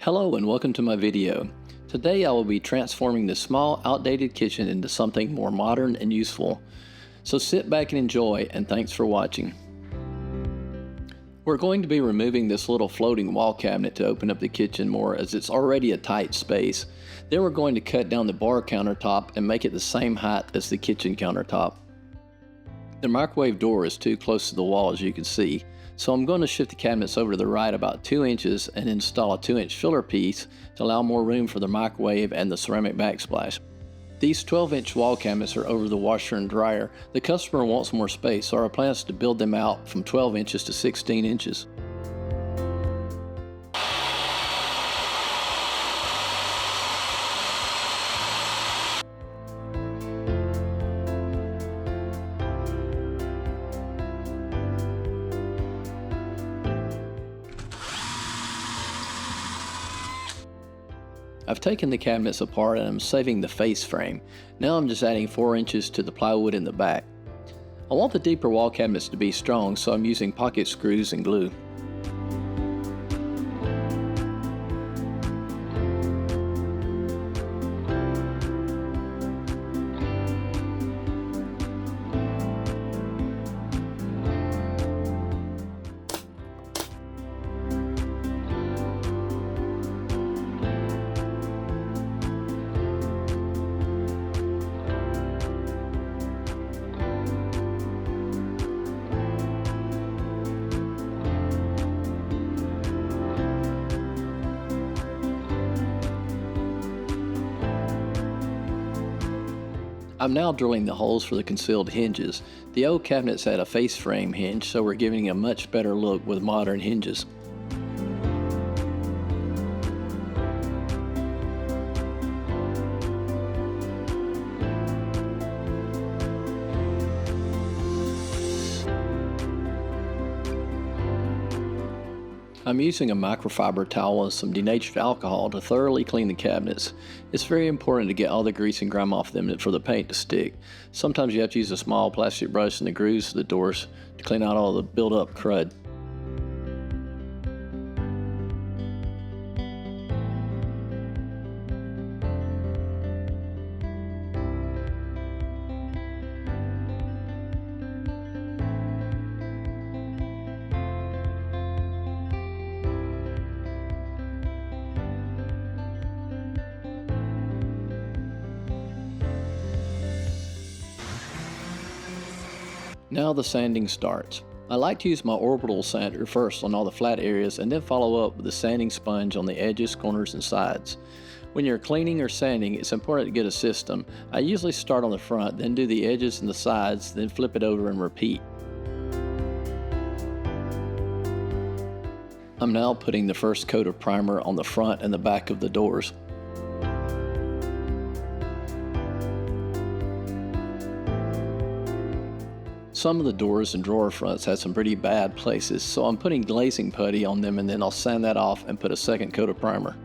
Hello and welcome to my video. Today I will be transforming this small outdated kitchen into something more modern and useful. So sit back and enjoy, and thanks for watching. We're going to be removing this little floating wall cabinet to open up the kitchen more, as it's already a tight space. Then we're going to cut down the bar countertop and make it the same height as the kitchen countertop. The microwave door is too close to the wall, as you can see, so I'm going to shift the cabinets over to the right about 2 inches and install a 2-inch filler piece to allow more room for the microwave and the ceramic backsplash. These 12-inch wall cabinets are over the washer and dryer. The customer wants more space, so our plan is to build them out from 12 inches to 16 inches. I've taken the cabinets apart and I'm saving the face frame. Now I'm just adding 4 inches to the plywood in the back. I want the deeper wall cabinets to be strong, so I'm using pocket screws and glue. I'm now drilling the holes for the concealed hinges. The old cabinets had a face frame hinge, so we're giving it a much better look with modern hinges. I'm using a microfiber towel and some denatured alcohol to thoroughly clean the cabinets. It's very important to get all the grease and grime off them for the paint to stick. Sometimes you have to use a small plastic brush in the grooves of the doors to clean out all the built-up crud. Now the sanding starts. I like to use my orbital sander first on all the flat areas and then follow up with a sanding sponge on the edges, corners, and sides. When you're cleaning or sanding, it's important to get a system. I usually start on the front, then do the edges and the sides, then flip it over and repeat. I'm now putting the first coat of primer on the front and the back of the doors. Some of the doors and drawer fronts had some pretty bad places, so I'm putting glazing putty on them, and then I'll sand that off and put a second coat of primer.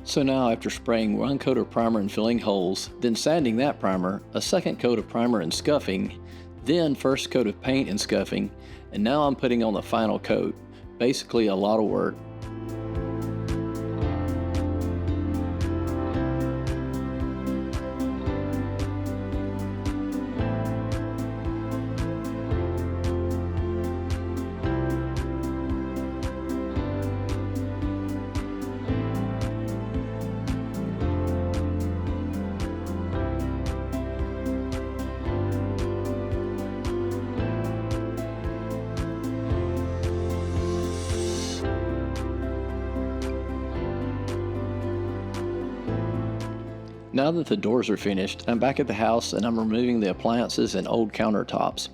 So now, after spraying 1 coat of primer and filling holes, then sanding that primer, a second coat of primer and scuffing, then first coat of paint and scuffing, and now I'm putting on the final coat. Basically a lot of work. Now that the doors are finished, I'm back at the house and I'm removing the appliances and old countertops.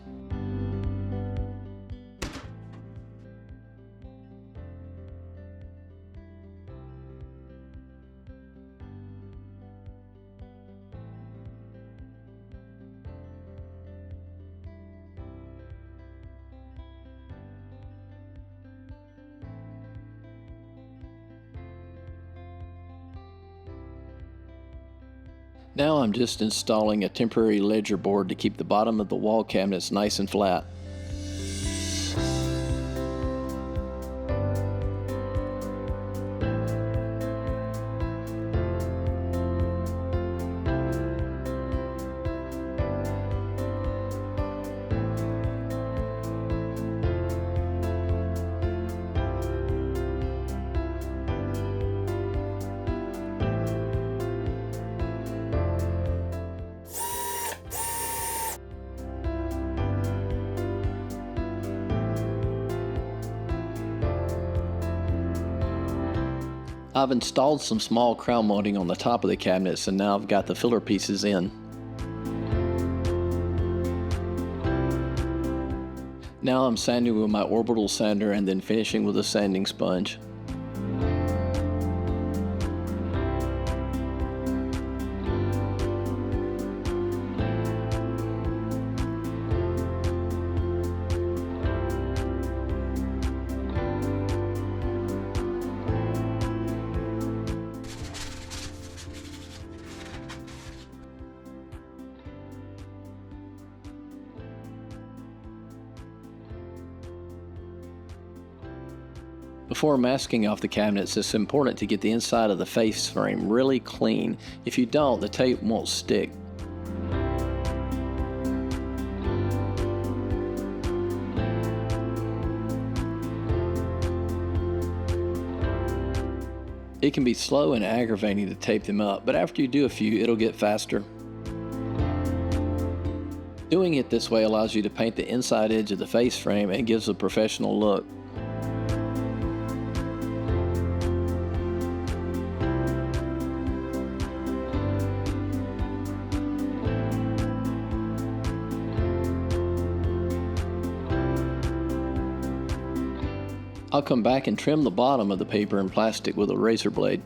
Now I'm just installing a temporary ledger board to keep the bottom of the wall cabinets nice and flat. I've installed some small crown molding on the top of the cabinets, and now I've got the filler pieces in. Now I'm sanding with my orbital sander and then finishing with a sanding sponge. Before masking off the cabinets, it's important to get the inside of the face frame really clean. If you don't, the tape won't stick. It can be slow and aggravating to tape them up, but after you do a few, it'll get faster. Doing it this way allows you to paint the inside edge of the face frame and gives a professional look. I'll come back and trim the bottom of the paper and plastic with a razor blade.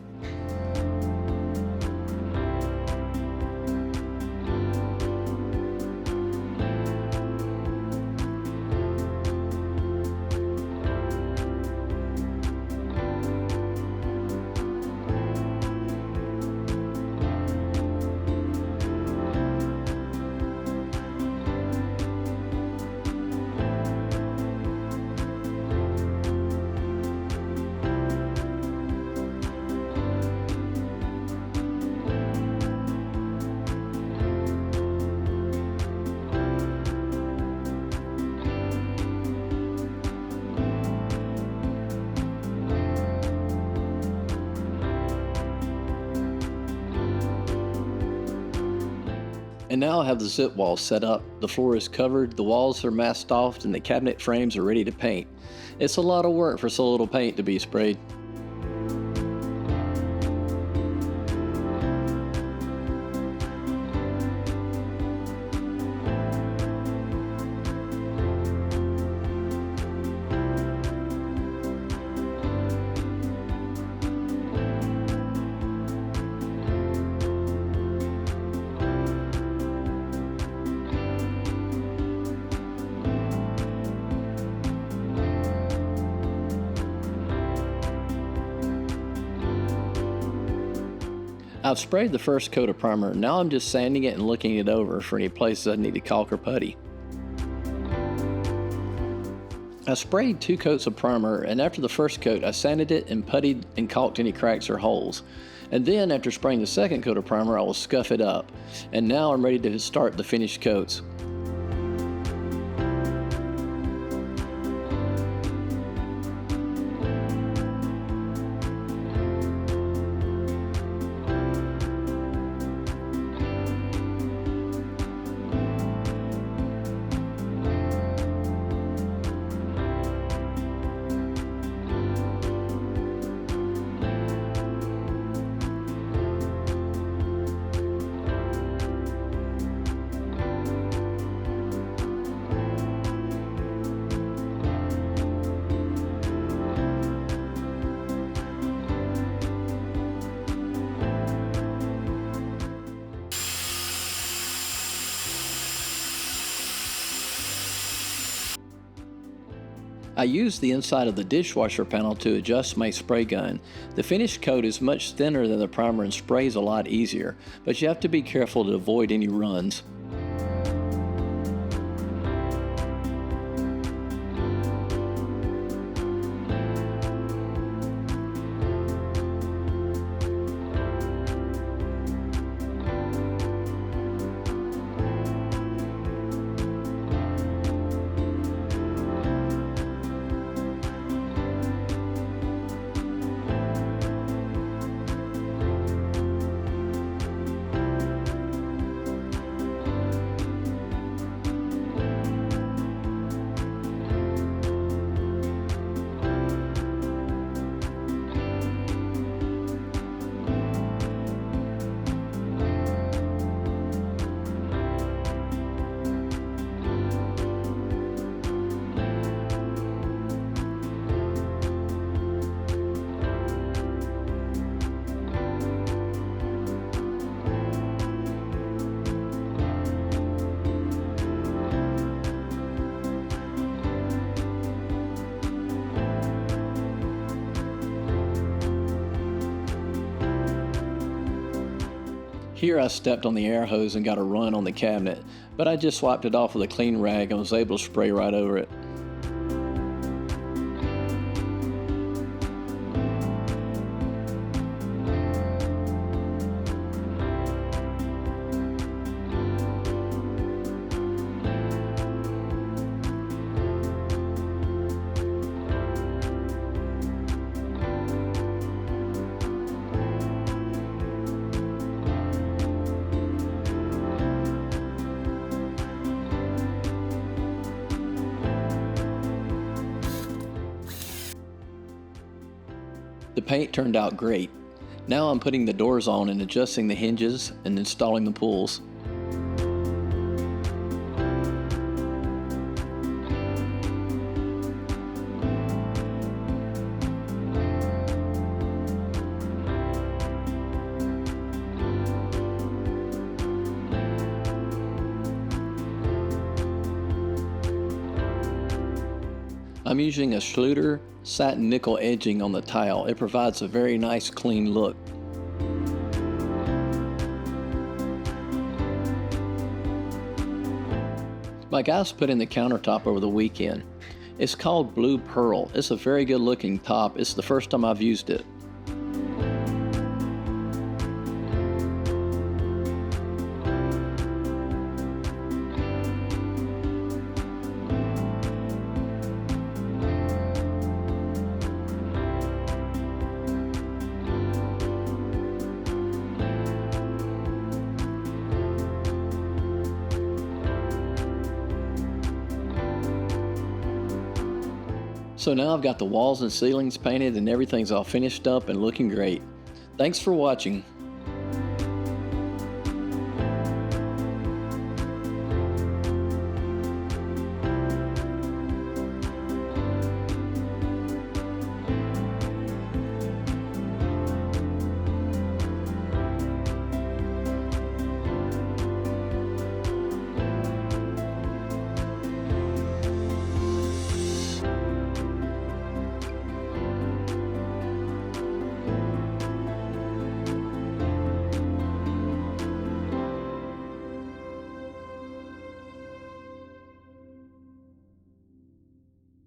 And now I have the zip wall set up, the floor is covered, the walls are masked off, and the cabinet frames are ready to paint. It's a lot of work for so little paint to be sprayed. I've sprayed the first coat of primer, now I'm just sanding it and looking it over for any places I need to caulk or putty. I sprayed 2 coats of primer, and after the first coat I sanded it and puttied and caulked any cracks or holes. And then after spraying the second coat of primer I will scuff it up. And now I'm ready to start the finished coats. I used the inside of the dishwasher panel to adjust my spray gun. The finished coat is much thinner than the primer and sprays a lot easier, but you have to be careful to avoid any runs. Here I stepped on the air hose and got a run on the cabinet, but I just wiped it off with a clean rag and was able to spray right over it. The paint turned out great. Now I'm putting the doors on and adjusting the hinges and installing the pulls. I'm using a Schluter satin nickel edging on the tile. It provides a very nice clean look. My guys put in the countertop over the weekend. It's called Blue Pearl. It's a very good looking top. It's the first time I've used it. So now I've got the walls and ceilings painted and everything's all finished up and looking great. Thanks for watching.